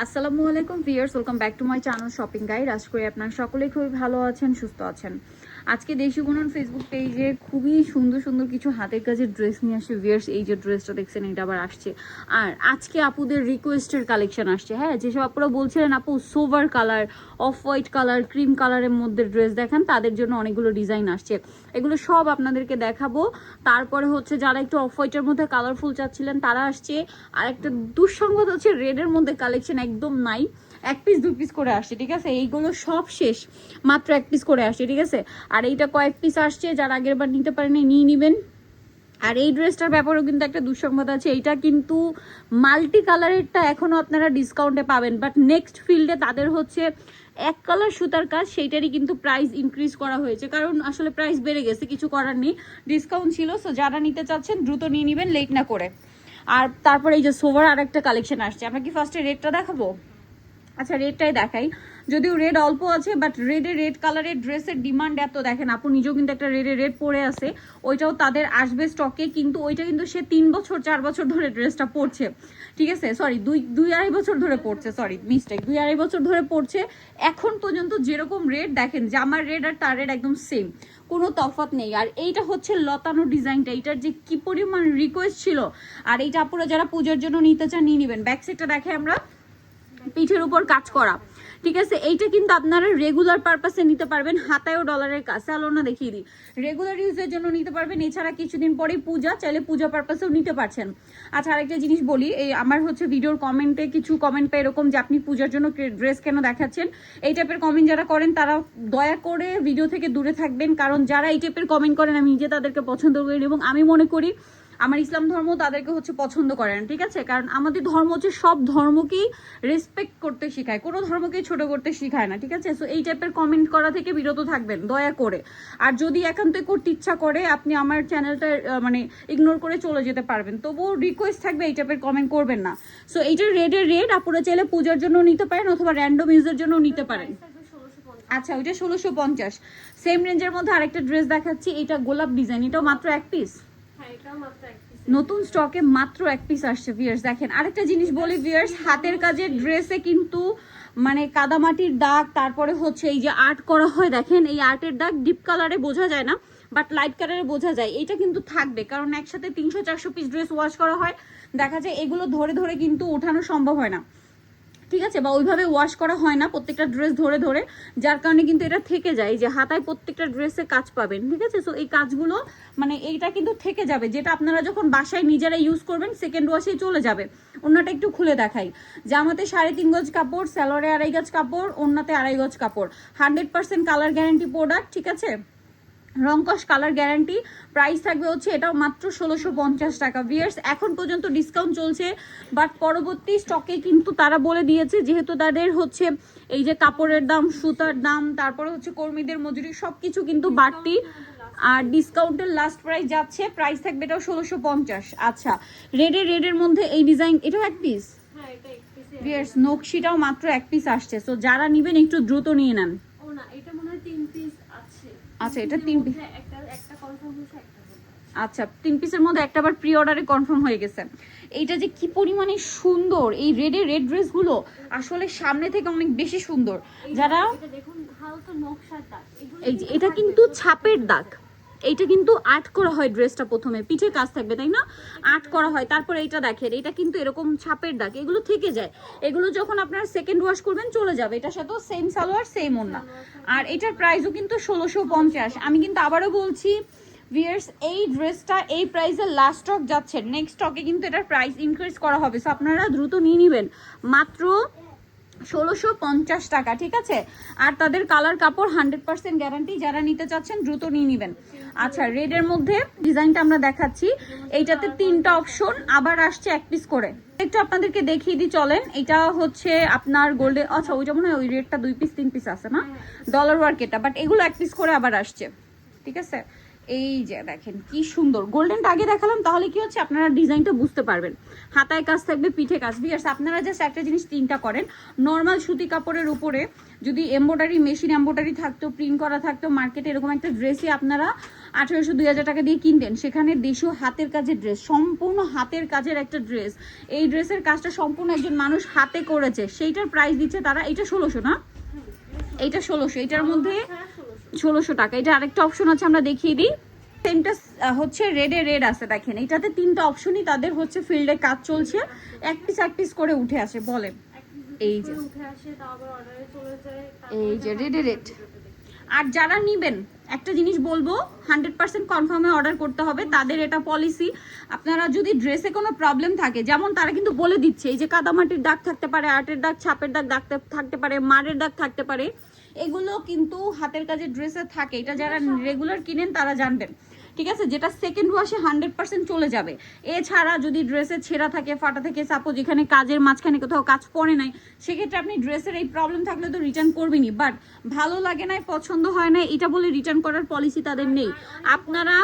আসসালামু আলাইকুম viewers, welcome back to my channel shopping guide. আশা করি আপনারা সকলেই খুবই ভালো আছেন, সুস্থ আছেন। আজকে দেশি গুণন ফেসবুক পেজে খুবই সুন্দর সুন্দর কিছু হাতের কাজের ড্রেস নিয়ে আসছে ভিউয়ার্স। এই যে ড্রেসটা দেখছেন, এটা আবার আসছে। আর আজকে আপুদের রিকোয়েস্টের কালেকশন আসছে। হ্যাঁ, যেসব আপুরা বলছিলেন আপু sober colour, off white colour, cream কালারের মধ্যে ড্রেস দেখান, তাদের জন্য অনেকগুলো ডিজাইন আসছে। এগুলো সব আপনাদেরকে দেখাবো। তারপরে হচ্ছে যারা একটু অফ হোয়াইটের মধ্যে কালারফুল চাচ্ছিলেন তারা আসছে। আর একটা দুঃসংবাদ হচ্ছে রেডের মধ্যে কালেকশন একদম নাই, এক পিস দুই পিস করে আসছে। ঠিক আছে, এইগুলো সব শেষ, মাত্র এক পিস করে আসছে। ঠিক আছে, আর এইটা কয়েক পিস আসছে, যারা আগের বার নিতে পারেনি নিয়ে নেবেন। আর এই ড্রেসটার ব্যাপারেও কিন্তু একটা দুঃসংবাদ আছে, এইটা কিন্তু মাল্টি কালারেরটা এখনো আপনারা ডিসকাউন্টে পাবেন, বাট নেক্সট ফিল্ডে তাদের হচ্ছে এক কালার সুতার কাজ, সেইটারই কিন্তু প্রাইস ইনক্রিজ করা হয়েছে, কারণ আসলে প্রাইস বেড়ে গেছে, কিছু করার নেই, ডিসকাউন্ট ছিল। সো যারা নিতে চাচ্ছেন দ্রুত নিয়ে নেবেন, লেট না করে। আর তারপরে এই যে সোভার আর একটা কালেকশন আসছে, আমরা কি ফার্স্টে রেডটা দেখাবো? আচ্ছা, রেডটাই দেখাই। যদিও রেড অল্প আছে, বাট রেড কালারের ড্রেসের ডিমান্ড এত, দেখেন আপু নিজেও কিন্তু একটা রেড পরে আছে, ওইটাও তাদের আসবে স্টকে। কিন্তু ওইটা কিন্তু সে 3 বছর 4 বছর ধরে ড্রেসটা পরছে। ঠিক আছে, সরি দুই আড়াই বছর ধরে পড়ছে, সরি মিস্টেক, 2-2.5 বছর ধরে পড়ছে। এখন পর্যন্ত যেরকম রেড দেখেন, যে আমার রেড আর তার রেড একদম সেম, কোনো তফাৎ নেই। আর এইটা হচ্ছে লতানো ডিজাইনটা, এইটার যে কি পরিমাণ রিকোয়েস্ট ছিল। আর এইটা আপুরা যারা পূজার জন্য নিতে চান নিয়ে নেবেন। ব্যাক সাইডটা দেখে আমরা, পিঠের উপর কাজ করা। ঠিক আছে, এইটা কিন্তু আপনারা রেগুলার পারপাসে নিতে পারবেন, হাতায়ও ডলারের কাজ, স্যালোনা দেখিয়ে দিই, রেগুলার ইউজের জন্য নিতে পারবেন। এছাড়া কিছুদিন পরেই পূজা, চাইলে পূজা পারপাসেও নিতে পারছেন। আচ্ছা, আরেকটা জিনিস বলি, এই আমার হচ্ছে ভিডিওর কমেন্টে কিছু কমেন্ট পাই এরকম যে আপনি পূজার জন্য ড্রেস কেন দেখাচ্ছেন। এই টাইপের কমেন্ট যারা করেন তারা দয়া করে ভিডিও থেকে দূরে থাকবেন, কারণ যারা এই টাইপের কমেন্ট করেন আমি নিজে তাদেরকে পছন্দ করি, এবং আমি মনে করি আমার ইসলাম ধর্ম তাদেরকে হচ্ছে পছন্দ করে না। ঠিক আছে, কারণ আমাদের ধর্ম হচ্ছে সব ধর্মকেই রেসপেক্ট করতে শেখায়, কোনো ধর্মকেই ছোট করতে শেখায় না। ঠিক আছে, সো এই টাইপের কমেন্ট করা থেকে বিরত থাকবেন দয়া করে। আর যদি একান্তই করতে ইচ্ছা করে, আপনি আমার চ্যানেলটা মানে ইগনোর করে চলে যেতে পারবেন, তবুও রিকোয়েস্ট থাকবে এই টাইপের কমেন্ট করবেন না। সো এইটা রেড আপনারা চাইলে পূজার জন্য নিতে পারেন, অথবা র্যান্ডম ইউজের জন্য নিতে পারেন। আচ্ছা, ওইটা 1650। সেম রেঞ্জের মধ্যে আরেকটা ড্রেস দেখাচ্ছি, এটা গোলাপ ডিজাইন, এটাও মাত্র এক পিস, নতুন স্টকে মাত্র এক পিস আসছে ভিউয়ার্স। দেখেন আরেকটা জিনিস বলি ভিউয়ার্স, হাতের কাজের ড্রেসে কিন্তু মানে কাদামাটির দাগ, তারপরে হচ্ছে এই যে আর্ট করা হয়, দেখেন এই আর্টের দাগ ডিপ কালারে বোঝা যায় না, বাট লাইট কালারে বোঝা যায়। এটা কিন্তু থাকবে, কারণ একসাথে 300-400 পিস ড্রেস ওয়াশ করা হয়, দেখা যায় এগুলো ধরে ধরে কিন্তু ওঠানো সম্ভব হয় না। ঠিক আছে, বা ওইভাবে ওয়াশ করা হয় না প্রত্যেকটা ড্রেস ধরে ধরে, যার কারণে কিন্তু এটা থেকে যায়, যে হাতায় প্রত্যেকটা ড্রেসে কাজ পাবেন। ঠিক আছে, সো এই কাজগুলো মানে এইটা কিন্তু থেকে যাবে, যেটা আপনারা যখন বাসায় নিজেরা ইউজ করবেন সেকেন্ড ওয়াশেই চলে যাবে। ওনাটা একটু খুলে দেখাই, জামাতে 3.5 গজ কাপড়, স্যালোরে 2.5 গজ কাপড়, ওন্নাতে 2.5 গজ কাপড়, 100% কালার গ্যারান্টি প্রোডাক্ট। ঠিক আছে, রংকশ কালার গ্যারান্টি। প্রাইস থাকবে হচ্ছে এটাও মাত্র 1650 টাকা ভিউয়ার্স। এখন পর্যন্ত ডিসকাউন্ট চলছে, বাট পরবর্তী স্টকে কিন্তু তারা বলে দিয়েছে, যেহেতু তাদের হচ্ছে এই যে কাপড়ের দাম, সুতার দাম, তারপরে হচ্ছে কর্মীদের মজুরি, সবকিছু কিন্তু বাড়তি। আর ডিসকাউন্টের লাস্ট প্রাইস যাচ্ছে, প্রাইস থাকবে এটাও 1650। আচ্ছা, রেডের মধ্যে এই ডিজাইন, এটাও এক পিস ভিউয়ার্স, নকশিটাও মাত্র এক পিস আসছে। সো যারা নিবেন একটু দ্রুত নিয়ে নেন। আচ্ছা, এটা 3 পিস, আচ্ছা 3 পিসের মধ্যে একটা আবার প্রি অর্ডারে কনফার্ম হয়ে গেছে। এইটা যে কি পরিমাণে সুন্দর, এই রেড ড্রেসগুলো আসলে সামনে থেকে অনেক বেশি সুন্দর। যারা এই যে এটা কিন্তু ছাপের দাগ, এইটা কিন্তু আর্ট করা হয়, ড্রেসটা প্রথমে পিঠে কাজ থাকবে তাই না, আর্ট করা হয়, তারপরে এইটা দেখেন, এটা কিন্তু এরকম ছাপের দাগ, এগুলো থেকে যায়, এগুলো যখন আপনারা সেকেন্ড ওয়াশ করবেন চলে যাবে। এটার সাথে সেম সালোয়ার সেম ওড়না, আর এটার প্রাইসও কিন্তু 1650। আমি কিন্তু আবারও বলছি ভিউয়ার্স, এই ড্রেসটা এই প্রাইসে লাস্ট স্টক যাচ্ছে, নেক্সট স্টকে কিন্তু এটার প্রাইস ইনক্রিজ করা হবে। সো আপনারা দ্রুত নিয়ে নেবেন, মাত্র 1650 টাকা। ঠিক আছে, আর তাদের কালার কাপড় 100% গ্যারান্টি, যারা নিতে চাচ্ছেন দ্রুত নিয়ে নেবেন। আচ্ছা, রেডের মধ্যে ডিজাইনটা আমরা দেখাচ্ছি, এইটাতে 3টা অপশন, আবার আসছে এক পিস করে। একটু আপনাদেরকে দেখিয়ে দিই চলেন। এটা হচ্ছে আপনার গোল্ডেন, আচ্ছা ওই যেমন ওই রেডটা 2 পিস 3 পিস আছে না, ডলার ওয়ার্ক এটা, বাট এগুলো এক পিস করে আবার আসছে। ঠিক আছে, এই যে দেখেন কি সুন্দর, গোল্ডেনটা আগে দেখালাম তাহলে কি হচ্ছে আপনারা ডিজাইনটা বুঝতে পারবেন। হাতায় কাজ থাকবে, পিঠে কাজ। ভিউয়ার্স আপনারা জাস্ট একটা জিনিস চিন্তা করেন, নর্মাল সুতি কাপড়ের উপরে যদি এমব্রয়ডারি, মেশিন এমব্রয়ডারি থাকতো, প্রিন্ট করা থাকতো, মার্কেটে এরকম একটা ড্রেসই আপনারা 1800-2000 টাকা দিয়ে কিনতেন, সেখানে দেশীয় হাতের কাজের ড্রেস, সম্পূর্ণ হাতের কাজের একটা ড্রেস, এই ড্রেসের কাজটা সম্পূর্ণ একজন মানুষ হাতে করেছে, সেইটার প্রাইস দিচ্ছে তারা, এটা 1600 না, এইটা 1600, এটার মধ্যে 1600 টাকা। এটা আরেকটা অপশন আছে, আমরা দেখিয়ে দিই। সেমটা হচ্ছে রেড আছে, দেখেন এটাতে 3টা অপশনই তাদের হচ্ছে, ফিল্ডে কাজ চলছে, এক পিস করে উঠে আসে। বলেন এই যে রেড। আর যারা নিবেন একটা জিনিস বলবো, 100% কনফার্মে অর্ডার করতে হবে, তাদের এটা পলিসি। আপনারা যদি ড্রেসে কোনো প্রবলেম থাকে, যেমন তারা কিন্তু বলে দিচ্ছে এই যে কাদামাটির দাগ থাকতে পারে, আর্টের দাগ, ছাপের দাগ থাকতে পারে, মারের দাগ থাকতে পারে, এগুলো কিন্তু হাতের কাজের ড্রেসে থাকে। এটা যারা রেগুলার কিনেন তারা জানবেন, ঠিক আছে, যেটা সেকেন্ড ওয়াশে 100% চলে যাবে। এছাড়া যদি ড্রেসে ছেঁড়া থাকে, ফাটা থাকে, সাপোজ এখানে কাজের মাঝখানে কোথাও কাজ পড়ে নাই, সেক্ষেত্রে আপনি ড্রেসের এই প্রবলেম থাকলে তো রিটার্ন করবেনই, বাট ভালো লাগে না, পছন্দ হয় না, এটা বলে রিটার্ন করার পলিসি তাদের নেই। আপনারা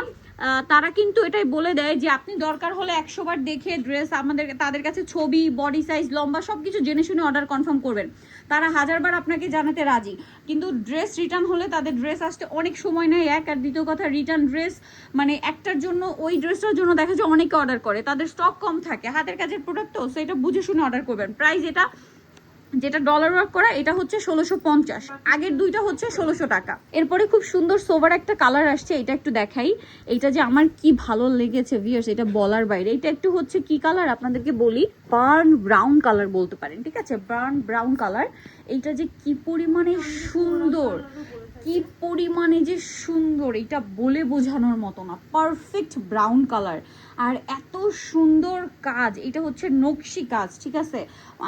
তারা কিন্তু এটাই বলে দেয় যে আপনি দরকার হলে 100 বার দেখে ড্রেস তাদের কাছে ছবি, বডি সাইজ, লম্বা সবকিছু জেনে শুনে অর্ডার কনফার্ম করবেন। তারা 1000 বার আপনাকে জানাতে রাজি, কিন্তু ড্রেস রিটার্ন হলে তাদের ড্রেস আসতে অনেক সময় নেয়। আর দ্বিতীয় কথা, রিটার্ন ড্রেস মানে একটার জন্য, ওই ড্রেসটার জন্য দেখা যায় অনেকে অর্ডার করে, তাদের স্টক কম থাকে, হাতের কাজের প্রোডাক্ট তো, সেটা বুঝে শুনে অর্ডার করবেন। প্রাইস এটা যেটা ডলার ওয়ার্ক করা, এটা হচ্ছে 1650, আগের দুইটা হচ্ছে 1600 টাকা। এরপরে খুব সুন্দর সোবার একটা কালার আসছে, এটা একটু দেখাই। এটা যে আমার কি ভালো লেগেছে ভিউয়ার্স, এটা বলার বাইরে। এটা একটু হচ্ছে কি কালার আপনাদেরকে বলি, বার্ন ব্রাউন কালার বলতে পারেন, ঠিক আছে, বার্ন ব্রাউন কালার। এইটা যে কি পরিমাণে সুন্দর, কি পরিমাণে যে সুন্দর, এটা বলে বোঝানোর মতো না, পারফেক্ট ব্রাউন কালার। আর এত সুন্দর কাজ, এটা হচ্ছে নকশি কাজ, ঠিক আছে,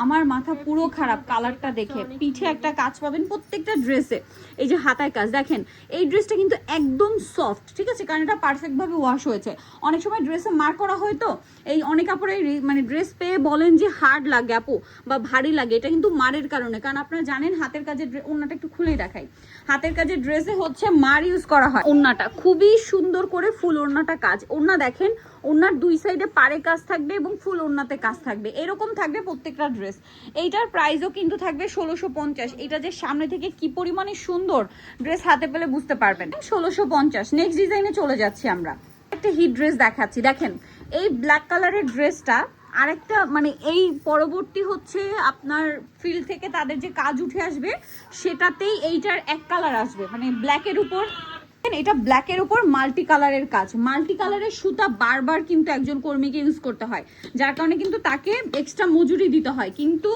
আমার মাথা পুরো খারাপ কালারটা দেখে। পিঠে একটা কাজ পাবেন প্রত্যেকটা ড্রেসে, এই যে হাতায় কাজ দেখেন। এই ড্রেসটা কিন্তু একদম সফট, ঠিক আছে, কারণ এটা পারফেক্টভাবে ওয়াশ হয়েছে। অনেক সময় ড্রেসে মার করা হয় তো, এই অনেক কাপড়ে মানে ড্রেস পেয়ে বলেন যে হার্ড লাগে আপু বা ভারী লাগে, এটা কিন্তু মারের কারণে। কারণ আপনারা জানেন হাতের কাজের ওড়নাটা একটু খুলেই দেখাই, হাতের কাজের ড্রেসে হচ্ছে মার ইউজ করা হয়। ওড়নাটা খুবই সুন্দর করে ফুল ওড়নাটা কাজ, ওড়না দেখেন, ওড়নার দুই সাইডে পাড়ে কাজ থাকবে এবং ফুল ওড়নাতে কাজ থাকবে, এরকম থাকবে প্রত্যেকটা ড্রেস। এইটার প্রাইসও কিন্তু থাকবে 1650। এটা যে সামনে থেকে কি পরিমাণে সুন্দর, ড্রেস হাতে পেলে বুঝতে পারবেন। 1650। নেক্সট ডিজাইনে চলে যাচ্ছি আমরা, একটা হিট ড্রেস দেখাচ্ছি। দেখেন এই ব্ল্যাক কালারের ড্রেসটা আরেকটা মানে এই পরবর্তী হচ্ছে আপনার ফিল্ড থেকে তাদের যে কাজ উঠে আসবে, সেটাতেই এইটার এক কালার আসবে, মানে ব্ল্যাকের উপর, এটা ব্ল্যাকের উপর মাল্টি কালারের কাজ। মাল্টি কালারের সুতা বারবার কিন্তু একজন কর্মীকে ইউজ করতে হয়, যার কারণে কিন্তু তাকে এক্সট্রা মজুরি দিতে হয়। কিন্তু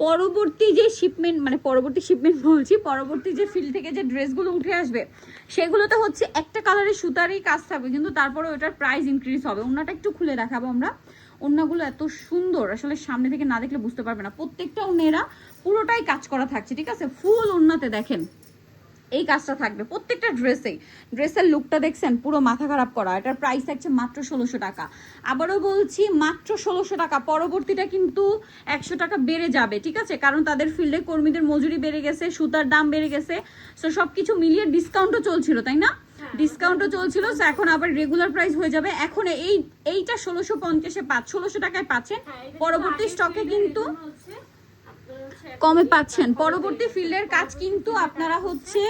পরবর্তী যে শিপমেন্ট, মানে পরবর্তী শিপমেন্ট বলছি, পরবর্তী যে ফিল্ড থেকে যে ড্রেসগুলো উঠে আসবে, সেগুলোতে হচ্ছে একটা কালারের সুতারই কাজ থাকবে, কিন্তু তারপরে ওটার প্রাইস ইনক্রিজ হবে। ওনাটা একটু খুলে দেখাবো আমরা, ওড়নাগুলো এত সুন্দর, আসলে সামনে থেকে না দেখলে বুঝতে পারবে না। প্রত্যেকটা ওড়নেরা পুরোটাই কাজ করা থাকছে, ঠিক আছে, ফুল ওড়নাতে দেখেন এই কাজটা থাকবে প্রত্যেকটা ড্রেসেই। ড্রেসের লুকটা দেখছেন, পুরো মাথা খারাপ করা। এটার প্রাইস থাকছে মাত্র 1600 টাকা। আবারও বলছি মাত্র 1600 টাকা। পরবর্তীটা কিন্তু 100 টাকা বেড়ে যাবে, ঠিক আছে, কারণ তাদের ফিল্ডে কর্মীদের মজুরি বেড়ে গেছে, সুতার দাম বেড়ে গেছে, সো সবকিছু মিলিয়ে ডিসকাউন্টও চলছিল, তাই না, ডিসকাউন্টও চলছিল, সো এখন আবার রেগুলার প্রাইস হয়ে যাবে। এখন এইটা 1650-এ 1600 টাকায় পাচ্ছেন, পরবর্তী স্টকে কিন্তু কমে পাচ্ছেন। পরবর্তী ফিল্ডের কাজ কিন্তু আপনারা হচ্ছে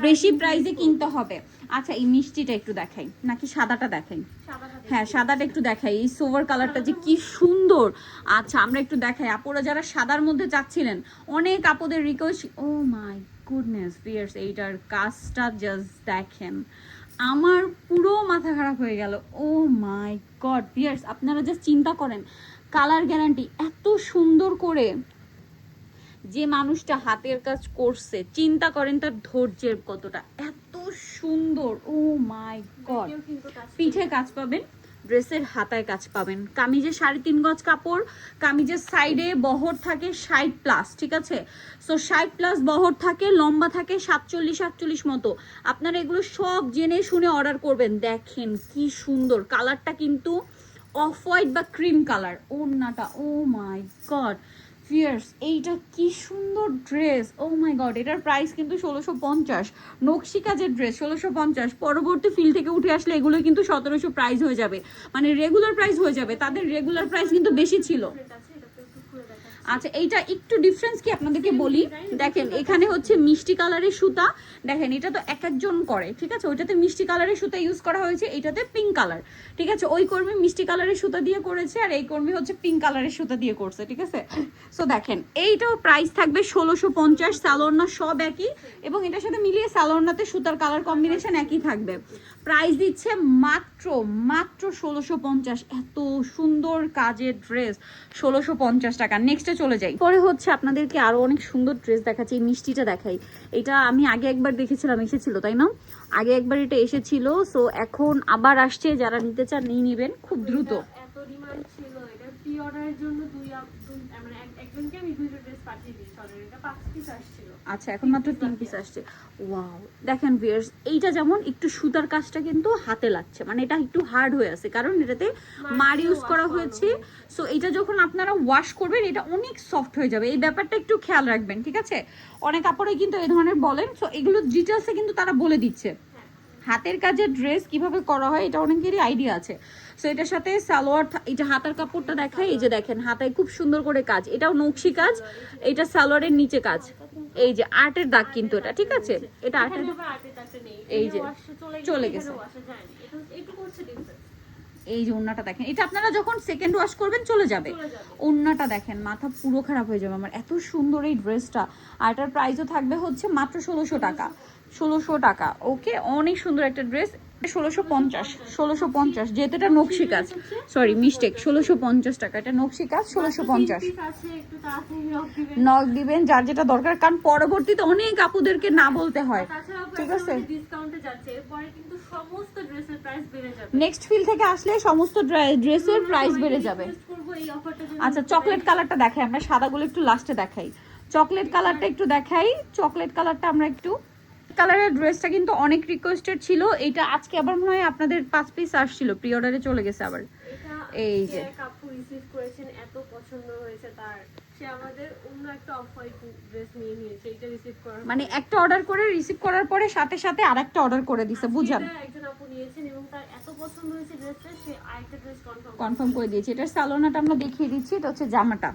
বেশি প্রাইসে কিনতে হবে। আচ্ছা এই মিষ্টিটা একটু দেখাই, নাকি সাদাটা দেখাই? হ্যাঁ সাদাটা একটু দেখাই, এই সোভার কালারটা যে কি সুন্দর। আচ্ছা আমরা একটু দেখাই, আপুরা যারা সাদার মধ্যে চাচ্ছিলেন, অনেক আপুদের request. Oh my goodness viewers, এইটার কাজটা জাস্ট দেখেন, আমার পুরো মাথা খারাপ হয়ে গেল। ও মাই গড ভিউয়ার্স, আপনারা জাস্ট চিন্তা করেন, কালার গ্যারান্টি এত সুন্দর করে যে মানুষটা হাতের কাজ করছে, চিন্তা করেন তার ধৈর্যের কতটা, এত সুন্দর। ও মাই গড, পিঠে কাজ পাবেন, ড্রেসের হাতায় কাজ পাবেন, কামিজের 3.5 গজ কাপড়, কামিজের সাইডে বহর থাকে 60+, ঠিক আছে, সো 60+ বহর থাকে, লম্বা থাকে 47-48 মতো। আপনারা এগুলো সব জেনে শুনে অর্ডার করবেন। দেখেন কি সুন্দর কালারটা, কিন্তু অফ হোয়াইট বা ক্রিম কালার। ওড়নাটা ও মাই গড, ফিয়ার্স, এইটা কি সুন্দর ড্রেস, ও মাই গড। এটার প্রাইস কিন্তু 1650। নকশি কাজের ড্রেস 1650। পরবর্তী ফিল থেকে উঠে আসলে এগুলো কিন্তু 1700 প্রাইস হয়ে যাবে, মানে রেগুলার প্রাইস হয়ে যাবে। তাদের রেগুলার প্রাইস কিন্তু বেশি ছিল। আচ্ছা, এইটা একটু ডিফারেন্স কি আপনাদেরকে বলি, দেখেন এখানে হচ্ছে মিষ্টি কালারের সুতা, দেখেন এটা তো এক একজন করে, ঠিক আছে। ওইটাতে মিষ্টি কালারের সুতা ইউজ করা হয়েছে, এটাতে পিঙ্ক কালার, ঠিক আছে। ওই কর্মী মিষ্টি কালারের সুতা দিয়ে করেছে, আর এই কর্মী হচ্ছে পিঙ্ক কালারের সুতা দিয়ে করছে, ঠিক আছে। সো দেখেন এইটাও প্রাইস থাকবে 1650। সালোয়ারনা সব একই, এবং এটার সাথে মিলিয়ে সালোয়ারনাতে সুতার কালার কম্বিনেশন একই থাকবে। প্রাইস দিচ্ছে মাত্র মাত্র 1650। এত সুন্দর কাজের ড্রেস 1650 টাকা। নেক্সটে চলে যাই। পরে হচ্ছে আপনাদেরকে আরো অনেক সুন্দর ড্রেস দেখাচ্ছি। এই মিষ্টিটা দেখাই, এটা আমি আগে একবার দেখেছিলাম, এসেছিল তাই না, আগে একবার এটা এসেছিল। সো এখন আবার আসছে, যারা নিতে চান নিয়ে নেবেন খুব দ্রুত। এত ডিমান্ড ছিল এটা প্রি অর্ডারের জন্য, মানে একজনকে আমি দুইটা ড্রেস পাঠিয়ে দিয়েছি অলরেডি, এটা 5 পিস আসছিল। আচ্ছা, এখন মাত্র 3 পিস আসছে। ওয়াও, দেখেন ভিউয়ার্স, এইটা যেমন একটু সুতার কাজটা কিন্তু হাতে লাগছে, মানে এটা একটু হার্ড হয়ে আছে, কারণ এটাতে মার ইউজ করা হয়েছে। সো এটা যখন আপনারা ওয়াশ করবেন এটা অনেক সফট হয়ে যাবে, এই ব্যাপারটা একটু খেয়াল রাখবেন, ঠিক আছে। অনেক কাপড়ে কিন্তু এই ধরনের বলেন, সো এগুলো ডিটেলসে কিন্তু তারা বলে দিচ্ছে হাতের কাজের ড্রেস কিভাবে করা হয়, এটা অনেকেরই আইডিয়া আছে। সো এটার সাথে সালোয়ার, এটা হাতার কাপড়টা দেখায়, এই যে দেখেন হাতায় খুব সুন্দর করে কাজ, এটাও নকশি কাজ, এটা সালোয়ারের নিচে কাজ, এই যে আর্টের দাগ কিন্তু এটা, ঠিক আছে। এটা আর্টের, এই যে চলে গেছে, এই যে ওন্নাটা দেখেন, এটা আপনারা যখন সেকেন্ড ওয়াশ করবেন চলে যাবে। ওন্নাটা দেখেন, মাথা পুরো খারাপ হয়ে যাবে আমার, এত সুন্দর এই ড্রেসটা। আর এটার প্রাইসও থাকবে হচ্ছে মাত্র 1600 টাকা। 1600 টাকা, ওকে। অনেক সুন্দর একটা ড্রেস। 1650 যেহেতু এটা নকশি কাজ, সরি মিস্টেক, 1650 টাকা। এটা নকশি কাজ 1650। নক দিবেন যার যেটা দরকার, কারণ পরবর্তীতে অনেক আপুদেরকে না বলতে হয়, ঠিক আছে। নেক্সট ফিল থেকে আসলে সমস্ত ড্রেসের প্রাইস বেড়ে যাবে। আচ্ছা, চকলেট কালারটা দেখাই, আমরা সাদাগুলো একটু লাস্টে দেখাই। চকলেট কালারটা একটু দেখাই, চকলেট কালারটা আমরা একটু, কালারের ড্রেসটা কিন্তু অনেক রিকোয়েস্টেড ছিল। এটা আজকে আবার মনে হয় আপনাদের 5 পিস আসছিল, প্রি অর্ডারে চলে গেছে আবার। এই যে কাপু রিসিভ করেছেন, এত পছন্দ হয়েছে তার, সে আমাদের অন্য একটা অফ হোয়াইট ড্রেস নিয়ে নিয়েছে, এটা রিসিভ করার মানে একটা অর্ডার করে রিসিভ করার পরে সাথে সাথে আরেকটা অর্ডার করে দিছে, বুঝান। একজন আপু নিয়েছেন এবং তার এত পছন্দ হয়েছে ড্রেসটা, সে আরেকটা ড্রেস কনফার্ম করে দিয়েছে। এটার সালোয়ারটা আমরা দেখিয়ে দিচ্ছি, এটা হচ্ছে জামাটা,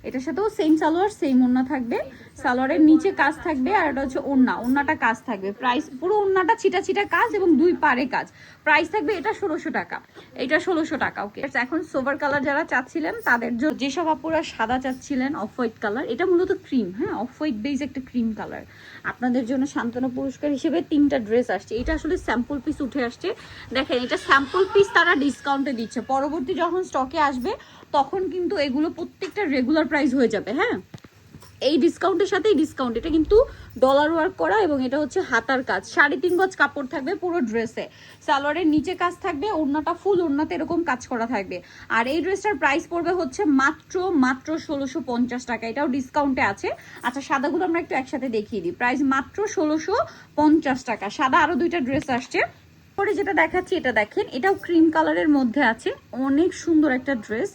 এটার সাথেও সেম সালোয়ার সেম ওন্না থাকবে, সালোয়ারের নিচে কাজ থাকবে, আর এটা হচ্ছে ওন্না, ওন্নাটা কাজ থাকবে। প্রাইস পুরো ওন্নাটা ছিটা ছিটা কাজ এবং দুই পারে কাজ। প্রাইস থাকবে এটা 1600 টাকা, এটা 1600 টাকা, ওকে। এখন সোভার কালার যারা চাচ্ছিলেন তাদের জন্য, যেসব আপুরা সাদা চাচ্ছিলেন অফ হোয়াইট কালার, এটা মূলত ক্রিম, হ্যাঁ অফ হোয়াইট বেজ একটা ক্রিম কালার, আপনাদের জন্য সান্ত্বনা পুরস্কার হিসেবে 3টা ড্রেস আসছে। এটা আসলে স্যাম্পল পিস উঠে আসছে, দেখেন এটা স্যাম্পল পিস তারা ডিসকাউন্টে দিচ্ছে, পরবর্তী যখন স্টকে আসবে তখন কিন্তু এগুলো প্রত্যেকটা রেগুলার প্রাইস হয়ে যাবে। হ্যাঁ, এই ডিসকাউন্টের সাথেই ডিসকাউন্ট। এটা কিন্তু ডলার ওয়ার্ক করা এবং এটা হচ্ছে হাতার কাজ, 3.5 গজ কাপড় থাকবে পুরো ড্রেসে, সালোয়ারের নিচে কাজ থাকবে, ওড়নাটা ফুল ওড়নাতে এরকম কাজ করা থাকবে। আর এই ড্রেসটার প্রাইস পড়বে হচ্ছে মাত্র 1650 টাকা, এটাও ডিসকাউন্টে আছে। আচ্ছা, সাদাগুলো আমরা একটু একসাথে দেখিয়ে দিই, প্রাইস মাত্র 1650 টাকা। সাদা আরো 2টা ড্রেস আসছে। পরে যেটা দেখাচ্ছি এটা দেখেন, এটাও ক্রিম কালারের মধ্যে আছে, অনেক সুন্দর একটা ড্রেস।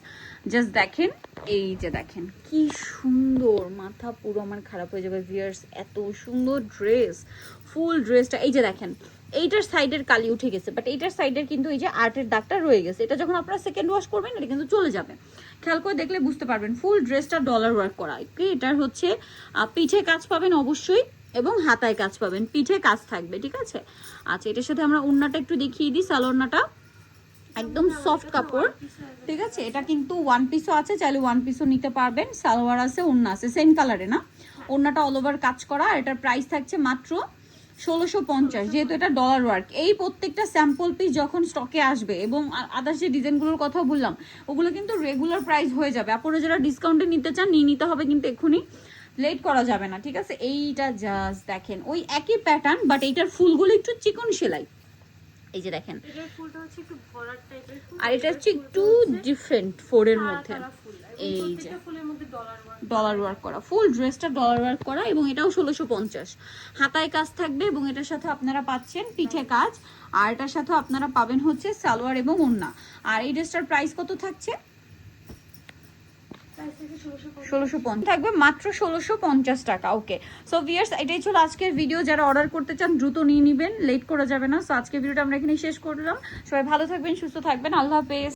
জাস্ট দেখেন, এই যে দেখেন কি সুন্দর, মাথা পুরো আমার খারাপ হয়ে যাবে ভিউয়ার্স, এত সুন্দর ড্রেস। ফুল ড্রেসটা এই যে দেখেন, এইটার সাইডের কালি উঠে গেছে, বাট এইটার সাইডের কিন্তু এই যে আর্টের দাগটা রয়ে গেছে। এটা যখন আপনারা সেকেন্ড ওয়াশ করবেন এটা কিন্তু চলে যাবে, খেয়াল করে দেখলে বুঝতে পারবেন। ফুল ড্রেসটা ডলার ওয়ার্ক করা, এটার হচ্ছে পিঠে কাজ পাবেন অবশ্যই এবং হাতায় কাজ পাবেন, পিঠে কাজ থাকবে, ঠিক আছে। আচ্ছা, এটার সাথে আমরা ওড়নাটা একটু দেখিয়ে দিই, সালোয়ারটা একদম সফট কাপড়, ঠিক আছে। এটা কিন্তু 1 পিসও আছে, চাইলে 1 পিসও নিতে পারবেন। সালোয়ার আছে, ওড়না আছে, সেম কালারে না, ওড়নাটা অল ওভার কাজ করা। আর এটার প্রাইস থাকছে মাত্র 1650, যেহেতু এটা ডলার ওয়ার্ক। এই প্রত্যেকটা স্যাম্পল পিস যখন স্টকে আসবে এবং আদার্স যে ডিজাইনগুলোর কথা বললাম ওগুলো কিন্তু রেগুলার প্রাইস হয়ে যাবে। আপনারা যারা ডিসকাউন্টে নিতে চান নিয়ে নিতে হবে, কিন্তু এক্ষুনি লেট করা যাবে না, ঠিক আছে। এইটা জাস্ট দেখেন ওই একই প্যাটার্ন, বাট এইটার ফুলগুলো একটু চিকন সেলাই, এই যে দেখেন, আর এটা হচ্ছে একটু ডিফারেন্ট ফোরের মধ্যে, এই যে ডলার ওয়ার্ক করা, ফুল ড্রেসটা ডলার ওয়ার্ক করা এবং এটাও 1650। হাতায় কাজ থাকবে এবং এটার সাথে আপনারা পাচ্ছেন পিঠে কাজ, আর এটার সাথে আপনারা পাবেন হচ্ছে সালোয়ার এবং ওড়না। আর এই ড্রেসটার প্রাইস কত থাকছে? প্রাইস থেকে 1650 1650 থাকবে মাত্র 1650 টাকা। ওকে, সো ভিউয়ার্স এটাই ছিল আজকের ভিডিও। যারা অর্ডার করতে চান দ্রুত নিয়ে নেবেন, লেট করা যাবে না। সো আজকের ভিডিওটা আমরা এখানেই শেষ করলাম। সবাই ভালো থাকবেন, সুস্থ থাকবেন, আল্লাহ হাফেজ।